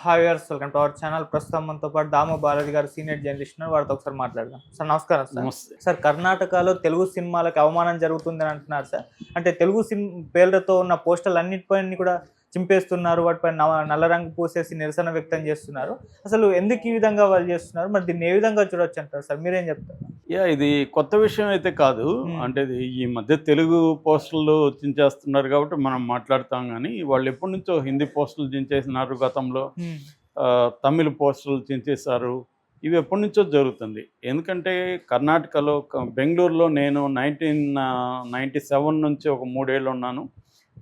Hi viewers, welcome to our channel. ప్రస్తుతం మనతో పాటు దాము బాలాజీ గారు సీనియర్ జర్నలిస్ట్ ఉన్నారు. వారితో ఒకసారి మాట్లాడదాం. సార్ నమస్కారం. సార్ నమస్తే. సార్ కర్ణాటకలో తెలుగు సినిమాలకు అవమానం జరుగుతుందని అంటున్నారు సార్. అంటే తెలుగు పేర్లతో ఉన్న పోస్టర్లు అన్నిటిపైన కూడా చింపేస్తున్నారు, వాటిపై నల్ల రంగు పూసేసి నిరసన వ్యక్తం చేస్తున్నారు. అసలు ఎందుకు ఈ విధంగా వాళ్ళు చేస్తున్నారు, మరి దీన్ని ఏ విధంగా చూడొచ్చు అంటారు సార్? మీరేం చెప్తారు? ఇది కొత్త విషయం అయితే కాదు. అంటే ఈ మధ్య తెలుగు పోస్టులు చించేస్తున్నారు కాబట్టి మనం మాట్లాడతాం, కానీ వాళ్ళు ఎప్పటి నుంచో హిందీ పోస్టులు చించేసినారు గతంలో, తమిళ పోస్టులు చించేశారు. ఇవి ఎప్పటి నుంచో జరుగుతుంది. ఎందుకంటే కర్ణాటకలో బెంగళూరులో నేను 1997 నుంచి ఒక 3 ఏళ్ళు ఉన్నాను,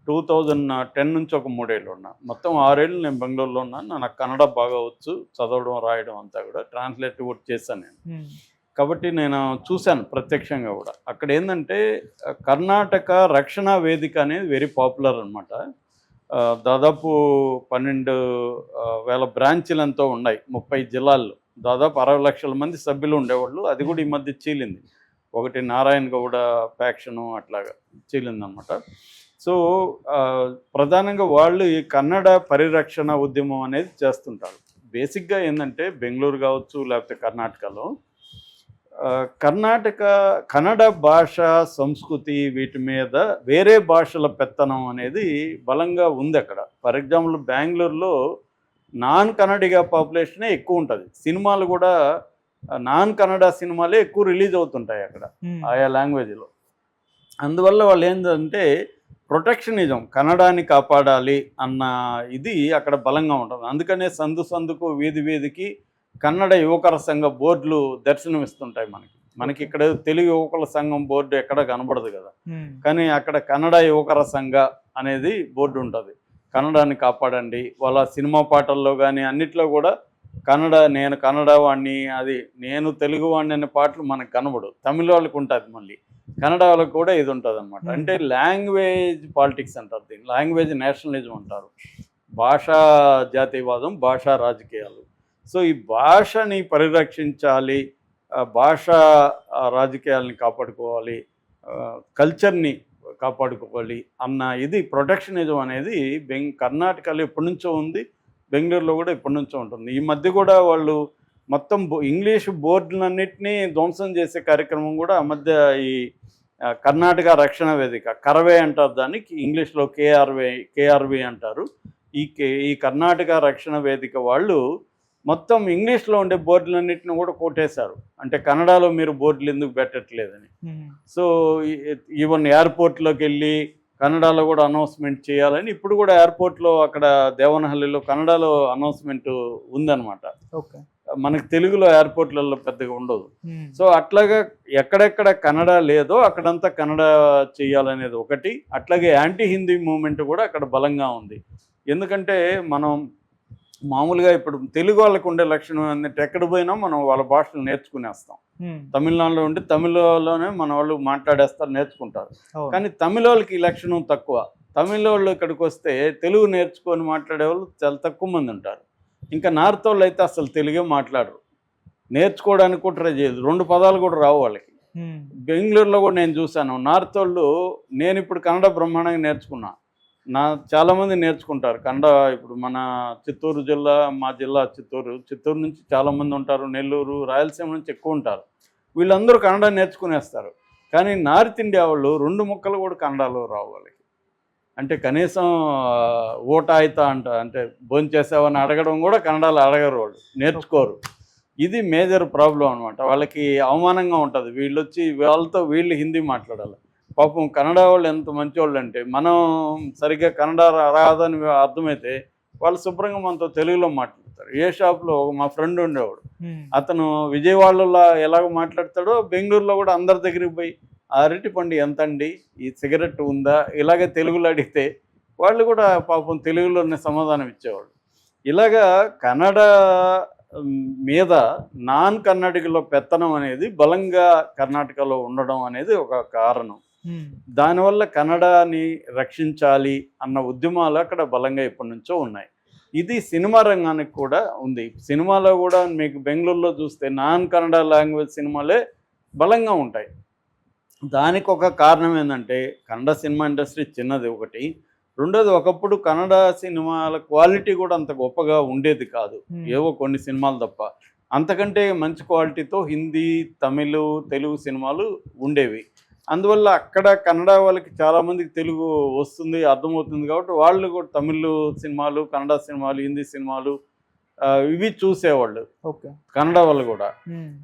2010 నుంచి ఒక 3 ఏళ్ళు ఉన్నాను. మొత్తం 6 ఏళ్ళు నేను బెంగళూరులో ఉన్నాను. నాకు కన్నడ బాగా వచ్చు, చదవడం రాయడం అంతా కూడా ట్రాన్స్లేట్ కూడా చేశాను నేను. కాబట్టి నేను చూశాను ప్రత్యక్షంగా కూడా. అక్కడ ఏంటంటే కర్ణాటక రక్షణ వేదిక అనేది వెరీ పాపులర్ అనమాట. దాదాపు 12,000 బ్రాంచీలు ఎంతో ఉన్నాయి 30 జిల్లాల్లో. దాదాపు 60 లక్షల మంది సభ్యులు ఉండేవాళ్ళు. అది కూడా ఈ మధ్య చీలింది. ఒకటి నారాయణ గౌడ ఫ్యాక్షను అట్లాగా చీలిందనమాట. సో ప్రధానంగా వాళ్ళు ఈ కన్నడ పరిరక్షణ ఉద్యమం అనేది చేస్తుంటారు. బేసిక్గా ఏంటంటే బెంగళూరు కావచ్చు లేకపోతే కర్ణాటకలో కన్నడ భాష సంస్కృతి వీటి మీద వేరే భాషల పెత్తనం అనేది బలంగా ఉంది అక్కడ. ఫర్ ఎగ్జాంపుల్ బెంగళూరులో నాన్ కన్నడిగా పాపులేషనే ఎక్కువ ఉంటుంది. సినిమాలు కూడా నాన్ కన్నడ సినిమాలే ఎక్కువ రిలీజ్ అవుతుంటాయి అక్కడ ఆయా లాంగ్వేజ్లో. అందువల్ల వాళ్ళు ఏంటంటే ప్రొటెక్షనిజం, కన్నడాన్ని కాపాడాలి అన్న ఇది అక్కడ బలంగా ఉంటుంది. అందుకనే సందుకు వీధి వీధికి కన్నడ యువకుల సంఘ బోర్డులు దర్శనమిస్తుంటాయి మనకి ఇక్కడ తెలుగు యువకుల సంఘం బోర్డు ఎక్కడ కనబడదు కదా, కానీ అక్కడ కన్నడ యువకుల సంఘ అనేది బోర్డు ఉంటుంది. కన్నడాన్ని కాపాడండి, వాళ్ళ సినిమా పాటల్లో కానీ అన్నిట్లో కూడా నేను కన్నడ వాడిని, అది నేను తెలుగు వాడిని అనే పాటలు మనకు కనబడు. తమిళ వాళ్ళకి ఉంటుంది, మళ్ళీ కన్నడ వాళ్ళకి కూడా ఇది ఉంటుంది అనమాట. అంటే లాంగ్వేజ్ పాలిటిక్స్ అంటారు దీన్ని, లాంగ్వేజ్ నేషనలిజం అంటారు. భాషా జాతీయవాదం, భాషా రాజకీయాలు. సో ఈ భాషని పరిరక్షించాలి, భాషా రాజకీయాలని కాపాడుకోవాలి, కల్చర్ని కాపాడుకోవాలి అన్న ఇది ప్రొటెక్షనిజం అనేది కర్ణాటకలో ఎప్పటి నుంచో ఉంది, బెంగళూరులో కూడా ఎప్పటి నుంచో ఉంటుంది. ఈ మధ్య కూడా వాళ్ళు మొత్తం ఇంగ్లీష్ బోర్డులన్నింటినీ ధ్వంసం చేసే కార్యక్రమం కూడా ఆ మధ్య ఈ కర్ణాటక రక్షణ వేదిక, కరవే అంటారు దానికి, ఇంగ్లీష్లో కేఆర్వి అంటారు. ఈ కర్ణాటక రక్షణ వేదిక వాళ్ళు మొత్తం ఇంగ్లీష్లో ఉండే బోర్డులన్నింటిని కూడా కొట్టేశారు. అంటే కన్నడలో మీరు బోర్డులు ఎందుకు పెట్టట్లేదని. సో ఈవెన్ ఎయిర్పోర్ట్లోకి వెళ్ళి కన్నడలో కూడా అనౌన్స్మెంట్ చేయాలని ఇప్పుడు కూడా ఎయిర్పోర్ట్లో అక్కడ దేవనహల్లిలో కన్నడలో అనౌన్స్మెంట్ ఉందన్నమాట. మనకి తెలుగులో ఎయిర్పోర్ట్లలో పెద్దగా ఉండదు. సో అట్లాగా ఎక్కడెక్కడ కన్నడ లేదో అక్కడంతా కన్నడ చేయాలనేది ఒకటి. అట్లాగే యాంటీ హిందీ మూమెంట్ కూడా అక్కడ బలంగా ఉంది. ఎందుకంటే మనం మామూలుగా ఇప్పుడు తెలుగు వాళ్ళకు ఉండే లక్షణం ఏంటంటే ఎక్కడ పోయినా మనం వాళ్ళ భాషలు నేర్చుకునేస్తాం. తమిళనాడులో ఉంటే తమిళలోనే మన వాళ్ళు మాట్లాడేస్తారు, నేర్చుకుంటారు. కానీ తమిళ వాళ్ళకి ఈ లక్షణం తక్కువ. తమిళ వాళ్ళు ఇక్కడికి వస్తే తెలుగు నేర్చుకొని మాట్లాడే వాళ్ళు చాలా తక్కువ మంది ఉంటారు. ఇంకా నార్త్ వాళ్ళు అయితే అసలు తెలుగే మాట్లాడరు, నేర్చుకోవడానికి కూడా ట్రై చేయదు, 2 పదాలు కూడా రావు వాళ్ళకి. బెంగళూరులో కూడా నేను చూశాను నార్త్ వాళ్ళు. నేను ఇప్పుడు కన్నడ బ్రహ్మాండంగా నేర్చుకున్నా, చాలామంది నేర్చుకుంటారు కన్నడ. ఇప్పుడు మన చిత్తూరు జిల్లా, మా జిల్లా చిత్తూరు నుంచి చాలామంది ఉంటారు, నెల్లూరు, రాయలసీమ నుంచి ఎక్కువ ఉంటారు. వీళ్ళందరూ కన్నడ నేర్చుకునేస్తారు. కానీ నార్త్ ఇండియా వాళ్ళు 2 ముక్కలు కూడా కన్నడలో రావు వాళ్ళకి. అంటే కనీసం ఓట అయితా అంటే భోంచేసావని అడగడం కూడా కన్నడలో అడగరు, వాళ్ళు నేర్చుకోరు. ఇది మేజర్ ప్రాబ్లం అనమాట. వాళ్ళకి అవమానంగా ఉంటుంది. వీళ్ళు హిందీ మాట్లాడాలి. పాపం కన్నడ వాళ్ళు ఎంత మంచి వాళ్ళు అంటే, మనం సరిగ్గా కన్నడ రాదని అర్థమైతే వాళ్ళు శుభ్రంగా మనతో తెలుగులో మాట్లాడతారు. ఏ షాప్లో మా ఫ్రెండ్ ఉండేవాడు, అతను విజయవాడలో ఎలాగ మాట్లాడతాడో బెంగళూరులో కూడా అందరి దగ్గరికి పోయి అరటి పండు ఎంత అండి, ఈ సిగరెట్ ఉందా, ఇలాగే తెలుగులో అడిగితే వాళ్ళు కూడా పాపం తెలుగులోనే సమాధానం ఇచ్చేవాళ్ళు. ఇలాగా కన్నడ మీద నాన్ కన్నడిగలో పెత్తనం అనేది బలంగా కర్ణాటకలో ఉండడం అనేది ఒక కారణం. దానివల్ల కన్నడని రక్షించాలి అన్న ఉద్యమాలు అక్కడ బలంగా ఎప్పటి నుంచో ఉన్నాయి. ఇది సినిమా రంగానికి కూడా ఉంది. సినిమాలో కూడా మీకు బెంగళూరులో చూస్తే నాన్ కన్నడ లాంగ్వేజ్ సినిమాలే బలంగా ఉంటాయి. దానికి ఒక కారణం ఏంటంటే కన్నడ సినిమా ఇండస్ట్రీ చిన్నది ఒకటి, రెండోది ఒకప్పుడు కన్నడ సినిమాల క్వాలిటీ కూడా అంత గొప్పగా ఉండేది కాదు, ఏవో కొన్ని సినిమాలు తప్ప. అంతకంటే మంచి క్వాలిటీతో హిందీ, తమిళ్, తెలుగు సినిమాలు ఉండేవి. అందువల్ల అక్కడ కన్నడ వాళ్ళకి చాలామందికి తెలుగు వస్తుంది, అర్థమవుతుంది కాబట్టి వాళ్ళు కూడా తమిళ్ సినిమాలు, కన్నడ సినిమాలు, హిందీ సినిమాలు ఇవి చూసేవాళ్ళు, ఓకే, కన్నడ వాళ్ళు కూడా.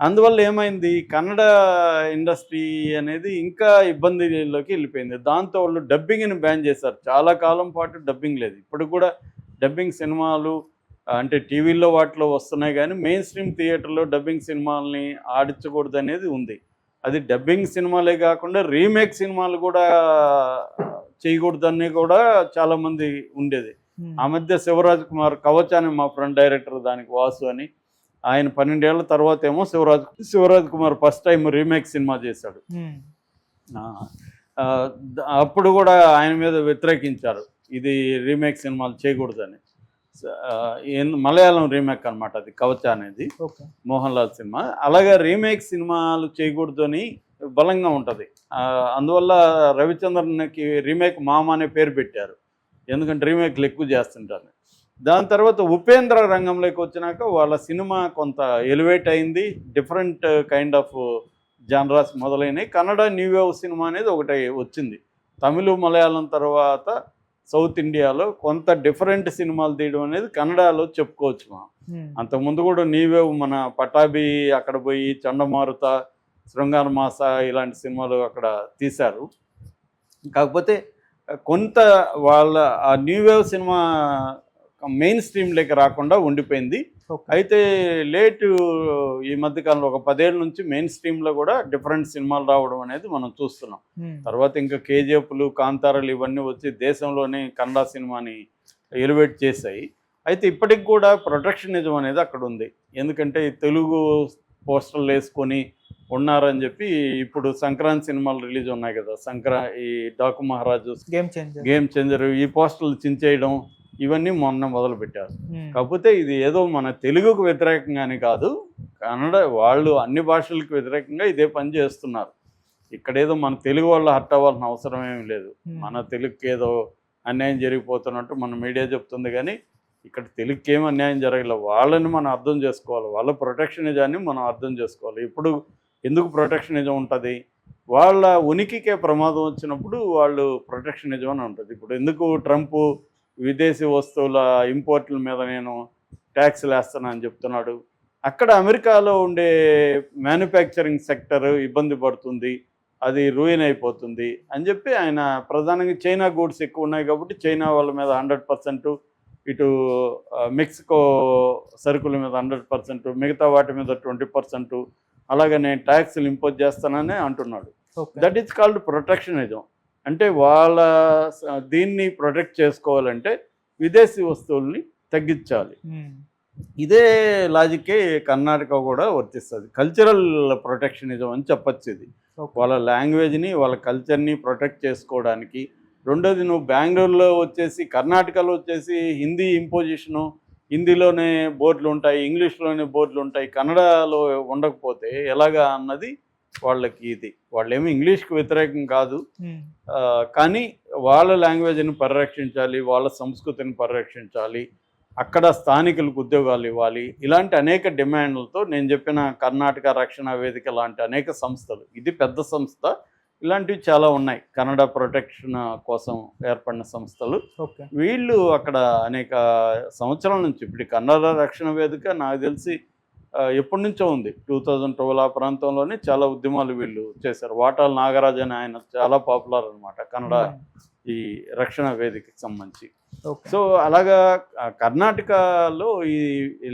అందువల్ల ఏమైంది, కన్నడ ఇండస్ట్రీ అనేది ఇంకా ఇబ్బందిలోకి వెళ్ళిపోయింది. దాంతో వాళ్ళు డబ్బింగ్ని బ్యాన్ చేశారు. చాలా కాలం పాటు డబ్బింగ్ లేదు. ఇప్పుడు కూడా డబ్బింగ్ సినిమాలు అంటే టీవీల్లో వాటిలో వస్తున్నాయి, కానీ మెయిన్ స్ట్రీమ్ థియేటర్లో డబ్బింగ్ సినిమాలని ఆడించకూడదు అనేది ఉంది. అది డబ్బింగ్ సినిమాలే కాకుండా రీమేక్ సినిమాలు కూడా చేయకూడదని కూడా చాలామంది ఉండేది. ఆ మధ్య శివరాజ్ కుమార్ కవచ్ అని మా ఫ్రెండ్ డైరెక్టర్, దానికి వాసు అని, ఆయన 12 ఏళ్ల తర్వాత ఏమో Shivaraj Kumar first time remake cinema చేశాడు. అప్పుడు కూడా ఆయన మీద వ్యతిరేకించారు, ఇది రీమేక్ సినిమాలు చేయకూడదని. మలయాళం రీమేక్ అనమాట అది, కవచ అనేది, మోహన్ లాల్ సినిమా. అలాగే రీమేక్ సినిమాలు చేయకూడదు అని బలంగా ఉంటుంది. అందువల్ల రవిచంద్రన్కి రీమేక్ మామ అనే పేరు పెట్టారు, ఎందుకంటే రీమేక్లు ఎక్కువ చేస్తుంటారు. దాని తర్వాత ఉపేంద్ర రంగంలోకి వచ్చినాక వాళ్ళ సినిమా కొంత ఎలివేట్ అయింది, డిఫరెంట్ కైండ్ ఆఫ్ జానరాస్ మొదలైనవి. కన్నడ న్యూ వేవ్ సినిమా అనేది ఒకటి వచ్చింది. తమిళ, మలయాళం తర్వాత సౌత్ ఇండియాలో కొంత డిఫరెంట్ సినిమాలు తీయడం అనేది కన్నడలో చెప్పుకోవచ్చు మనం. అంతకుముందు కూడా న్యూ వేవ్ మన పటాబి అక్కడ పోయి, చండమారుత, శృంగార మాస ఇలాంటి సినిమాలు అక్కడ తీశారు. కాకపోతే కొంత వాళ్ళ ఆ న్యూ వేవ్ సినిమా మెయిన్ స్ట్రీమ్లోకి రాకుండా ఉండిపోయింది. అయితే లేటు ఈ మధ్యకాలంలో ఒక 10 ఏళ్ళ నుంచి మెయిన్ స్ట్రీమ్లో కూడా డిఫరెంట్ సినిమాలు రావడం అనేది మనం చూస్తున్నాం. తర్వాత ఇంకా కేజీఎఫ్లు, కాంతారాలు ఇవన్నీ వచ్చి దేశంలోనే కన్నడ సినిమాని ఎలివేట్ చేశాయి. అయితే ఇప్పటికి కూడా ప్రొటెక్షనిజం అనేది అక్కడ ఉంది. ఎందుకంటే తెలుగు పోస్టర్లు వేసుకొని ఉన్నారని చెప్పి ఇప్పుడు సంక్రాంతి సినిమాలు రిలీజ్ ఉన్నాయి కదా, ఈ డాకు మహారాజు, గేమ్ చేంజర్, ఈ పోస్టర్లు చించేయడం ఇవన్నీ మొన్న మొదలుపెట్టారు. కాకపోతే ఇది ఏదో మన తెలుగుకు వ్యతిరేకంగానే కాదు, కన్నడ వాళ్ళు అన్ని భాషలకు వ్యతిరేకంగా ఇదే పని చేస్తున్నారు. ఇక్కడేదో మన తెలుగు వాళ్ళు హర్ట్ అవ్వాల్సిన అవసరం ఏమి లేదు. మన తెలుగుకి ఏదో అన్యాయం జరిగిపోతున్నట్టు మన మీడియా చెప్తుంది, కానీ ఇక్కడ తెలుగుకి ఏం అన్యాయం జరగలేదు. వాళ్ళని మనం అర్థం చేసుకోవాలి, వాళ్ళ ప్రొటెక్షనిజాన్ని మనం అర్థం చేసుకోవాలి. ఇప్పుడు ఎందుకు ప్రొటెక్షనిజం ఉంటుంది, వాళ్ళ ఉనికికే ప్రమాదం వచ్చినప్పుడు వాళ్ళు ప్రొటెక్షనిజం అని ఉంటుంది. ఇప్పుడు ఎందుకు ట్రంప్ విదేశీ వస్తువుల ఇంపోర్ట్ల మీద నేను ట్యాక్స్లు వేస్తానని చెప్తున్నాడు, అక్కడ అమెరికాలో ఉండే మ్యానుఫ్యాక్చరింగ్ సెక్టర్ ఇబ్బంది పడుతుంది, అది రూయిన్ అయిపోతుంది అని చెప్పి ఆయన ప్రధానంగా చైనా గూడ్స్ ఎక్కువ ఉన్నాయి కాబట్టి చైనా వాళ్ళ మీద 100%, ఇటు మెక్సికో సరుకుల మీద 100%, మిగతా వాటి మీద 20%, అలాగే నేను ట్యాక్స్లు ఇంపోజ్ చేస్తానని అంటున్నాడు. That is called protectionism. అంటే వాళ్ళ దీన్ని ప్రొటెక్ట్ చేసుకోవాలంటే విదేశీ వస్తువుల్ని తగ్గించాలి. ఇదే లాజికే కర్ణాటక కూడా వర్తిస్తుంది. కల్చరల్ ప్రొటెక్షనిజం అని చెప్పచ్చు ఇది. వాళ్ళ లాంగ్వేజ్ని, వాళ్ళ కల్చర్ని ప్రొటెక్ట్ చేసుకోవడానికి. రెండోది, నువ్వు బెంగళూరులో వచ్చేసి, కర్ణాటకలో వచ్చేసి హిందీ ఇంపోజిషను, హిందీలోనే బోర్డులు ఉంటాయి, ఇంగ్లీష్లోనే బోర్డులు ఉంటాయి, కన్నడలో ఉండకపోతే ఎలాగా అన్నది వాళ్ళకి ఇది. వాళ్ళేమో ఇంగ్లీష్కి వ్యతిరేకం కాదు, కానీ వాళ్ళ లాంగ్వేజ్ని పరిరక్షించాలి, వాళ్ళ సంస్కృతిని పరిరక్షించాలి, అక్కడ స్థానికులకు ఉద్యోగాలు ఇవ్వాలి. ఇలాంటి అనేక డిమాండ్లతో నేను చెప్పిన కర్ణాటక రక్షణ వేదిక లాంటి అనేక సంస్థలు, ఇది పెద్ద సంస్థ, ఇలాంటివి చాలా ఉన్నాయి కన్నడ ప్రొటెక్షన్ కోసం ఏర్పడిన సంస్థలు. వీళ్ళు అక్కడ అనేక సంవత్సరాల నుంచి, ఇప్పుడు కన్నడ రక్షణ వేదిక నాకు తెలిసి ఎప్పటి నుంచో ఉంది, 2012 ఆ ప్రాంతంలోనే చాలా ఉద్యమాలు వీళ్ళు చేశారు. వాటాల్ నాగరాజ్ అని ఆయన చాలా పాపులర్ అనమాట కన్నడ ఈ రక్షణ వేదికకి సంబంధించి. సో అలాగా కర్ణాటకలో ఈ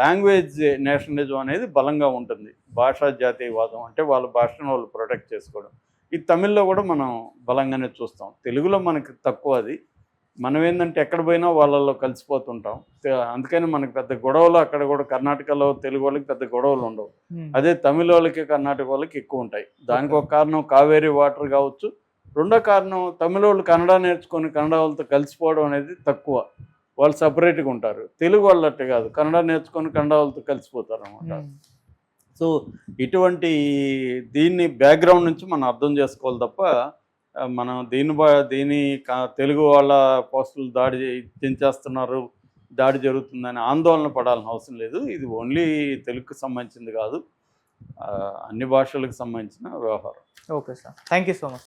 లాంగ్వేజ్ నేషనలిజం అనేది బలంగా ఉంటుంది. భాషా జాతీయవాదం అంటే వాళ్ళ భాషను వాళ్ళు ప్రొటెక్ట్ చేసుకోవడం. ఈ తమిళ్లో కూడా మనం బలంగానే చూస్తాం. తెలుగులో మనకి తక్కువ అది. మనం ఏంటంటే ఎక్కడ పోయినా వాళ్ళల్లో కలిసిపోతుంటాం. అందుకని మనకి పెద్ద గొడవలు అక్కడ కూడా కర్ణాటకలో తెలుగు వాళ్ళకి పెద్ద గొడవలు ఉండవు. అదే తమిళ వాళ్ళకి, కర్ణాటక వాళ్ళకి ఎక్కువ ఉంటాయి. దానికి ఒక కారణం కావేరీ వాటర్ కావచ్చు. రెండో కారణం తమిళ వాళ్ళు కన్నడ నేర్చుకొని కన్నడ వాళ్ళతో కలిసిపోవడం అనేది తక్కువ. వాళ్ళు సపరేట్గా ఉంటారు. తెలుగు వాళ్ళు అట్టే కాదు, కన్నడ నేర్చుకొని కన్నడ వాళ్ళతో కలిసిపోతారు అన్నమాట. సో ఇటువంటి దీన్ని బ్యాక్గ్రౌండ్ నుంచి మనం అర్థం చేసుకోవాలి తప్ప మనం దీని తెలుగు వాళ్ళ పోస్టులు దించేస్తున్నారు, దాడి జరుగుతుందని ఆందోళన పడాల్సిన అవసరం లేదు. ఇది ఓన్లీ తెలుగుకి సంబంధించింది కాదు, అన్ని భాషలకు సంబంధించిన వ్యవహారం. Okay sir, thank you so much.